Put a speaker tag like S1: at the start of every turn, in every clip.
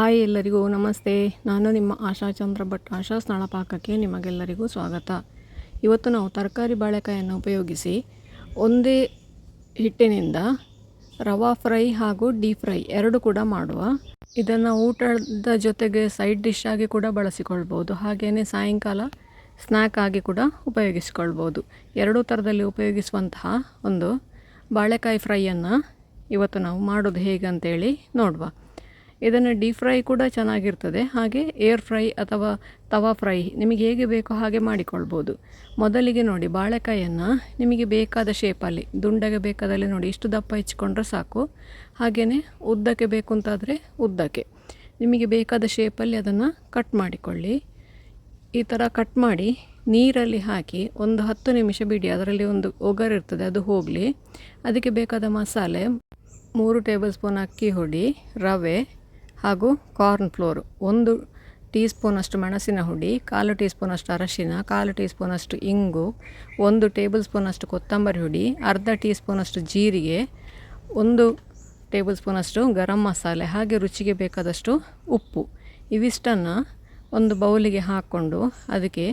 S1: Hi ಎಲ್ಲರಿಗೂ ನಮಸ್ತೆ. ನಾನು ನಿಮ್ಮ ಆಶಾ ಚಂದ್ರ ಭಟ್. ಆಶಾ ಸ್ನಾಳ ಪಾಕಕ್ಕೆ ನಿಮಗೆಲ್ಲರಿಗೂ ಸ್ವಾಗತ. ಇವತ್ತು ನಾವು ತರಕಾರಿ ಬಾಳೆಕಾಯನ್ನು ಉಪಯೋಗಿಸಿ ಒಂದೇ ಹಿಟ್ಟಿನಿಂದ ರವಾ ಫ್ರೈ ಹಾಗೂ ಡೀಪ್ ಫ್ರೈ ಎರಡು ಕೂಡ ಮಾಡುವ. ಇದನ್ನು ಊಟದ ಜೊತೆಗೆ ಸೈಡ್ ಡಿಶ್ ಆಗಿ ಕೂಡ ಬಳಸಿಕೊಳ್ಬೋದು. ಹಾಗೆಯೇ ಸಾಯಂಕಾಲ ಸ್ನ್ಯಾಕ್ ಆಗಿ ಕೂಡ ಉಪಯೋಗಿಸಿಕೊಳ್ಬೋದು. ಎರಡೂ ಥರದಲ್ಲಿ ಉಪಯೋಗಿಸುವಂತಹ ಒಂದು ಬಾಳೆಕಾಯಿ ಫ್ರೈಯನ್ನು ಇವತ್ತು ನಾವು ಮಾಡೋದು ಹೇಗೆ ಅಂತೇಳಿ ನೋಡುವ. ಇದನ್ನು ಡೀಪ್ ಫ್ರೈ ಕೂಡ ಚೆನ್ನಾಗಿರ್ತದೆ, ಹಾಗೆ ಏರ್ ಫ್ರೈ ಅಥವಾ ತವಾ ಫ್ರೈ ನಿಮಗೆ ಹೇಗೆ ಬೇಕೋ ಹಾಗೆ ಮಾಡಿಕೊಳ್ಬೋದು. ಮೊದಲಿಗೆ ನೋಡಿ, ಬಾಳೆಕಾಯನ್ನು ನಿಮಗೆ ಬೇಕಾದ ಶೇಪಲ್ಲಿ, ದುಂಡಗೆ ಬೇಕಾದಲ್ಲಿ ನೋಡಿ ಇಷ್ಟು ದಪ್ಪ ಹೆಚ್ಚಿಕೊಂಡ್ರೆ ಸಾಕು. ಹಾಗೆಯೇ ಉದ್ದಕ್ಕೆ ಬೇಕು ಅಂತಾದರೆ ಉದ್ದಕ್ಕೆ ನಿಮಗೆ ಬೇಕಾದ ಶೇಪಲ್ಲಿ ಅದನ್ನು ಕಟ್ ಮಾಡಿಕೊಳ್ಳಿ. ಈ ಥರ ಕಟ್ ಮಾಡಿ ನೀರಲ್ಲಿ ಹಾಕಿ ಒಂದು 10 ನಿಮಿಷ ಬಿಡಿ. ಅದರಲ್ಲಿ ಒಂದು ಒಗರಿರ್ತದೆ, ಅದು ಹೋಗಲಿ. ಅದಕ್ಕೆ ಬೇಕಾದ ಮಸಾಲೆ 3 ಟೇಬಲ್ ಸ್ಪೂನ್ ಅಕ್ಕಿ ಹುಡಿ, ರವೆ ಹಾಗೂ ಕಾರ್ನ್ ಫ್ಲೋರ್, 1 ಟೀ ಸ್ಪೂನಷ್ಟು ಮೆಣಸಿನ ಹುಡಿ, 1/4 ಟೀ ಸ್ಪೂನಷ್ಟು ಅರಶಿನ, 1/4 ಟೀ ಸ್ಪೂನಷ್ಟು ಇಂಗು, 1 ಟೇಬಲ್ ಸ್ಪೂನಷ್ಟು ಕೊತ್ತಂಬರಿ ಹುಡಿ, ಅರ್ಧ ಟೀ ಸ್ಪೂನಷ್ಟು ಜೀರಿಗೆ, 1 ಟೇಬಲ್ ಸ್ಪೂನಷ್ಟು ಗರಂ ಮಸಾಲೆ, ಹಾಗೆ ರುಚಿಗೆ ಬೇಕಾದಷ್ಟು ಉಪ್ಪು. ಇವಿಷ್ಟನ್ನು ಒಂದು ಬೌಲಿಗೆ ಹಾಕ್ಕೊಂಡು ಅದಕ್ಕೆ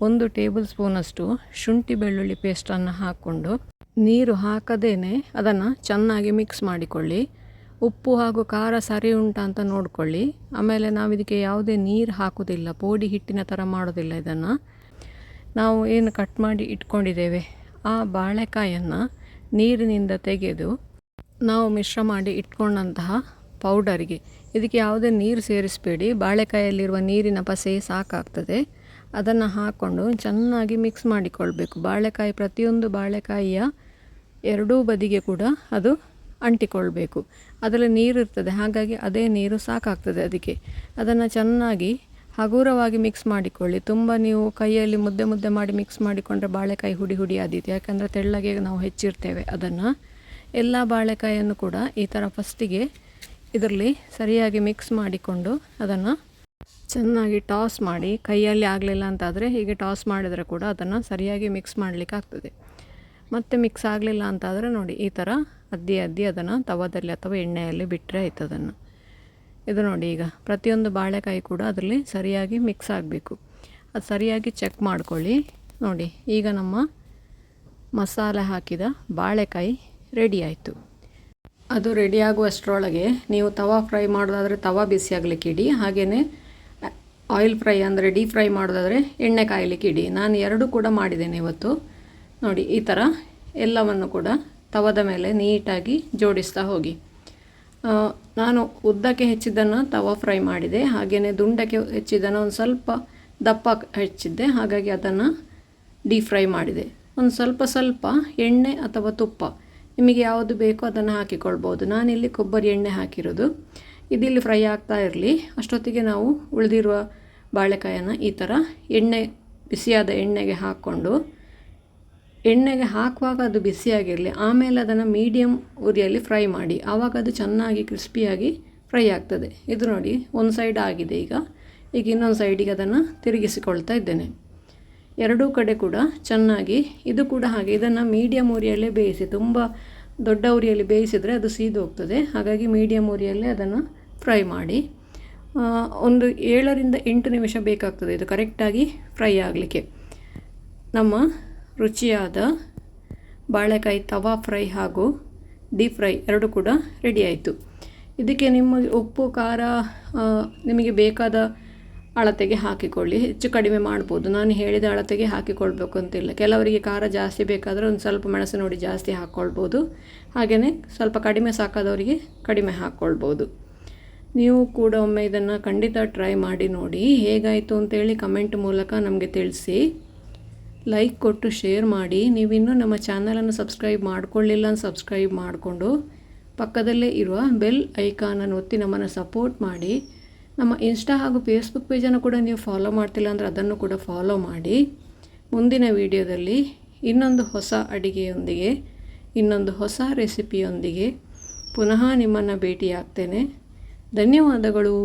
S1: 1 ಟೇಬಲ್ ಸ್ಪೂನಷ್ಟು ಶುಂಠಿ ಬೆಳ್ಳುಳ್ಳಿ ಪೇಸ್ಟನ್ನು ಹಾಕ್ಕೊಂಡು ನೀರು ಹಾಕದೇನೆ ಅದನ್ನು ಚೆನ್ನಾಗಿ ಮಿಕ್ಸ್ ಮಾಡಿಕೊಳ್ಳಿ. ಉಪ್ಪು ಹಾಗೂ ಖಾರ ಸರಿ ಉಂಟಾ ಅಂತ ನೋಡಿಕೊಳ್ಳಿ. ಆಮೇಲೆ ನಾವು ಇದಕ್ಕೆ ಯಾವುದೇ ನೀರು ಹಾಕೋದಿಲ್ಲ, ಪೋಡಿ ಹಿಟ್ಟಿನ ಥರ ಮಾಡೋದಿಲ್ಲ. ಇದನ್ನು ನಾವು ಏನು ಕಟ್ ಮಾಡಿ ಇಟ್ಕೊಂಡಿದ್ದೇವೆ ಆ ಬಾಳೆಕಾಯನ್ನು ನೀರಿನಿಂದ ತೆಗೆದು ನಾವು ಮಿಶ್ರ ಮಾಡಿ ಇಟ್ಕೊಂಡಂತಹ ಪೌಡರಿಗೆ, ಇದಕ್ಕೆ ಯಾವುದೇ ನೀರು ಸೇರಿಸಬೇಡಿ, ಬಾಳೆಕಾಯಲ್ಲಿರುವ ನೀರಿನ ಪಸೆ ಸಾಕಾಗ್ತದೆ. ಅದನ್ನು ಹಾಕ್ಕೊಂಡು ಚೆನ್ನಾಗಿ ಮಿಕ್ಸ್ ಮಾಡಿಕೊಳ್ಬೇಕು. ಬಾಳೆಕಾಯಿ, ಪ್ರತಿಯೊಂದು ಬಾಳೆಕಾಯಿಯ ಎರಡೂ ಬದಿಗೆ ಕೂಡ ಅದು ಅಂಟಿಕೊಳ್ಬೇಕು. ಅದರಲ್ಲಿ ನೀರು ಇರ್ತದೆ, ಹಾಗಾಗಿ ಅದೇ ನೀರು ಸಾಕಾಗ್ತದೆ. ಅದಕ್ಕೆ ಅದನ್ನು ಚೆನ್ನಾಗಿ ಹಗುರವಾಗಿ ಮಿಕ್ಸ್ ಮಾಡಿಕೊಳ್ಳಿ. ತುಂಬ ನೀವು ಕೈಯಲ್ಲಿ ಮುದ್ದೆ ಮಾಡಿ ಮಿಕ್ಸ್ ಮಾಡಿಕೊಂಡ್ರೆ ಬಾಳೆಕಾಯಿ ಹುಡಿ ಹುಡಿ ಆದೀತು, ಯಾಕಂದರೆ ತೆಳ್ಳಗೆ ನಾವು ಹೆಚ್ಚಿರ್ತೇವೆ. ಅದನ್ನು ಎಲ್ಲ ಬಾಳೆಕಾಯನ್ನು ಕೂಡ ಈ ಥರ ಫಸ್ಟಿಗೆ ಇದರಲ್ಲಿ ಸರಿಯಾಗಿ ಮಿಕ್ಸ್ ಮಾಡಿಕೊಂಡು ಅದನ್ನು ಚೆನ್ನಾಗಿ ಟಾಸ್ ಮಾಡಿ, ಕೈಯಲ್ಲಿ ಆಗಲಿಲ್ಲ ಅಂತಾದರೆ ಹೀಗೆ ಟಾಸ್ ಮಾಡಿದರೆ ಕೂಡ ಅದನ್ನು ಸರಿಯಾಗಿ ಮಿಕ್ಸ್ ಮಾಡಲಿಕ್ಕೆ ಆಗ್ತದೆ. ಮತ್ತು ಮಿಕ್ಸ್ ಆಗಲಿಲ್ಲ ಅಂತಾದರೆ ನೋಡಿ, ಈ ಥರ ಅದ್ದಿ ಅದನ್ನು ತವದಲ್ಲಿ ಅಥವಾ ಎಣ್ಣೆಯಲ್ಲಿ ಬಿಟ್ಟರೆ ಆಯ್ತು ಅದನ್ನು. ಇದು ನೋಡಿ, ಈಗ ಪ್ರತಿಯೊಂದು ಬಾಳೆಕಾಯಿ ಕೂಡ ಅದರಲ್ಲಿ ಸರಿಯಾಗಿ ಮಿಕ್ಸ್ ಆಗಬೇಕು. ಅದು ಸರಿಯಾಗಿ ಚೆಕ್ ಮಾಡ್ಕೊಳ್ಳಿ. ನೋಡಿ, ಈಗ ನಮ್ಮ ಮಸಾಲೆ ಹಾಕಿದ ಬಾಳೆಕಾಯಿ ರೆಡಿ ಆಯಿತು. ಅದು ರೆಡಿ ಆಗುವಷ್ಟರೊಳಗೆ ನೀವು ತವಾ ಫ್ರೈ ಮಾಡೋದಾದರೆ ತವಾ ಬಿಸಿ ಆಗಲಿಕ್ಕೆ ಇಡಿ. ಹಾಗೆಯೇ ಆಯಿಲ್ ಫ್ರೈ ಅಂದರೆ ಡೀಪ್ ಫ್ರೈ ಮಾಡೋದಾದರೆ ಎಣ್ಣೆ ಕಾಯಲಿಕ್ಕೆ ಇಡಿ. ನಾನು ಎರಡೂ ಕೂಡ ಮಾಡಿದ್ದೇನೆ ಇವತ್ತು. ನೋಡಿ, ಈ ಥರ ಎಲ್ಲವನ್ನು ಕೂಡ ತವದ ಮೇಲೆ ನೀಟಾಗಿ ಜೋಡಿಸ್ತಾ ಹೋಗಿ. ನಾನು ಉದ್ದಕ್ಕೆ ಹೆಚ್ಚಿದ್ದನ್ನು ತವಾ ಫ್ರೈ ಮಾಡಿದೆ, ಹಾಗೆಯೇ ದುಂಡಕ್ಕೆ ಹೆಚ್ಚಿದ್ದನ್ನು ಒಂದು ಸ್ವಲ್ಪ ದಪ್ಪ ಹೆಚ್ಚಿದ್ದೆ, ಹಾಗಾಗಿ ಅದನ್ನು ಡೀಪ್ ಫ್ರೈ ಮಾಡಿದೆ. ಒಂದು ಸ್ವಲ್ಪ ಎಣ್ಣೆ ಅಥವಾ ತುಪ್ಪ ನಿಮಗೆ ಯಾವುದು ಬೇಕೋ ಅದನ್ನು ಹಾಕಿಕೊಳ್ಬೋದು. ನಾನಿಲ್ಲಿ ಕೊಬ್ಬರಿ ಎಣ್ಣೆ ಹಾಕಿರೋದು. ಇದಿಲ್ಲಿ ಫ್ರೈ ಆಗ್ತಾ ಇರಲಿ, ಅಷ್ಟೊತ್ತಿಗೆ ನಾವು ಉಳಿದಿರುವ ಬಾಳೆಕಾಯನ್ನು ಈ ಥರ ಬಿಸಿಯಾದ ಎಣ್ಣೆಗೆ ಹಾಕ್ಕೊಂಡು, ಎಣ್ಣೆಗೆ ಹಾಕುವಾಗ ಅದು ಬಿಸಿಯಾಗಿರಲಿ, ಆಮೇಲೆ ಅದನ್ನು ಮೀಡಿಯಮ್ ಉರಿಯಲ್ಲಿ ಫ್ರೈ ಮಾಡಿ. ಆವಾಗ ಅದು ಚೆನ್ನಾಗಿ ಕ್ರಿಸ್ಪಿಯಾಗಿ ಫ್ರೈ ಆಗ್ತದೆ. ಇದು ನೋಡಿ, ಒಂದು ಸೈಡ್ ಆಗಿದೆ. ಈಗ ಇನ್ನೊಂದು ಸೈಡಿಗೆ ಅದನ್ನು ತಿರುಗಿಸಿಕೊಳ್ತಾ ಇದ್ದೇನೆ. ಎರಡೂ ಕಡೆ ಕೂಡ ಚೆನ್ನಾಗಿ, ಇದು ಕೂಡ ಹಾಗೆ, ಇದನ್ನು ಮೀಡಿಯಮ್ ಉರಿಯಲ್ಲೇ ಬೇಯಿಸಿ. ತುಂಬ ದೊಡ್ಡ ಉರಿಯಲ್ಲಿ ಬೇಯಿಸಿದರೆ ಅದು ಸೀದು ಹೋಗ್ತದೆ, ಹಾಗಾಗಿ ಮೀಡಿಯಮ್ ಉರಿಯಲ್ಲೇ ಅದನ್ನು ಫ್ರೈ ಮಾಡಿ. ಒಂದು 7ರಿಂದ 8 ನಿಮಿಷ ಬೇಕಾಗ್ತದೆ ಇದು ಕರೆಕ್ಟಾಗಿ ಫ್ರೈ ಆಗಲಿಕ್ಕೆ. ನಮ್ಮ ರುಚಿಯಾದ ಬಾಳೆಕಾಯಿ ತವಾ ಫ್ರೈ ಹಾಗೂ ಡೀಪ್ ಫ್ರೈ ಎರಡು ಕೂಡ ರೆಡಿ ಆಯಿತು. ಇದಕ್ಕೆ ನಿಮಗೆ ಉಪ್ಪು ಖಾರ ನಿಮಗೆ ಬೇಕಾದ ಅಳತೆಗೆ ಹಾಕಿಕೊಳ್ಳಿ. ಹೆಚ್ಚು ಕಡಿಮೆ ಮಾಡ್ಬೋದು, ನಾನು ಹೇಳಿದ ಅಳತೆಗೆ ಹಾಕಿಕೊಳ್ಬೇಕು ಅಂತಿಲ್ಲ. ಕೆಲವರಿಗೆ ಖಾರ ಜಾಸ್ತಿ ಬೇಕಾದರೆ ಒಂದು ಸ್ವಲ್ಪ ಮೆಣಸು ನೋಡಿ ಜಾಸ್ತಿ ಹಾಕ್ಕೊಳ್ಬೋದು, ಹಾಗೆಯೇ ಸ್ವಲ್ಪ ಕಡಿಮೆ ಸಾಕಾದವರಿಗೆ ಕಡಿಮೆ ಹಾಕ್ಕೊಳ್ಬೋದು. ನೀವು ಕೂಡ ಒಮ್ಮೆ ಇದನ್ನು ಖಂಡಿತ ಟ್ರೈ ಮಾಡಿ ನೋಡಿ. ಹೇಗಾಯಿತು ಅಂತೇಳಿ ಕಮೆಂಟ್ ಮೂಲಕ ನಮಗೆ ತಿಳಿಸಿ. ಲೈಕ್ ಕೊಟ್ಟು ಶೇರ್ ಮಾಡಿ. ನೀವಿನ್ನೂ ನಮ್ಮ ಚಾನಲನ್ನು ಸಬ್ಸ್ಕ್ರೈಬ್ ಮಾಡಿಕೊಳ್ಳಿಲ್ಲ ಅಂತ ಸಬ್ಸ್ಕ್ರೈಬ್ ಮಾಡಿಕೊಂಡು ಪಕ್ಕದಲ್ಲೇ ಇರುವ ಬೆಲ್ ಐಕಾನನ್ನು ಒತ್ತಿ ನಮ್ಮನ್ನು ಸಪೋರ್ಟ್ ಮಾಡಿ. ನಮ್ಮ ಇನ್ಸ್ಟಾ ಹಾಗೂ ಫೇಸ್ಬುಕ್ ಪೇಜನ್ನು ಕೂಡ ನೀವು ಫಾಲೋ ಮಾಡ್ತಿಲ್ಲ ಅಂದರೆ ಅದನ್ನು ಕೂಡ ಫಾಲೋ ಮಾಡಿ. ಮುಂದಿನ ವಿಡಿಯೋದಲ್ಲಿ ಇನ್ನೊಂದು ಹೊಸ ಅಡಿಗೆಯೊಂದಿಗೆ, ಇನ್ನೊಂದು ಹೊಸ ರೆಸಿಪಿಯೊಂದಿಗೆ ಪುನಃ ನಿಮ್ಮನ್ನು ಭೇಟಿಯಾಗ್ತೇನೆ. ಧನ್ಯವಾದಗಳು.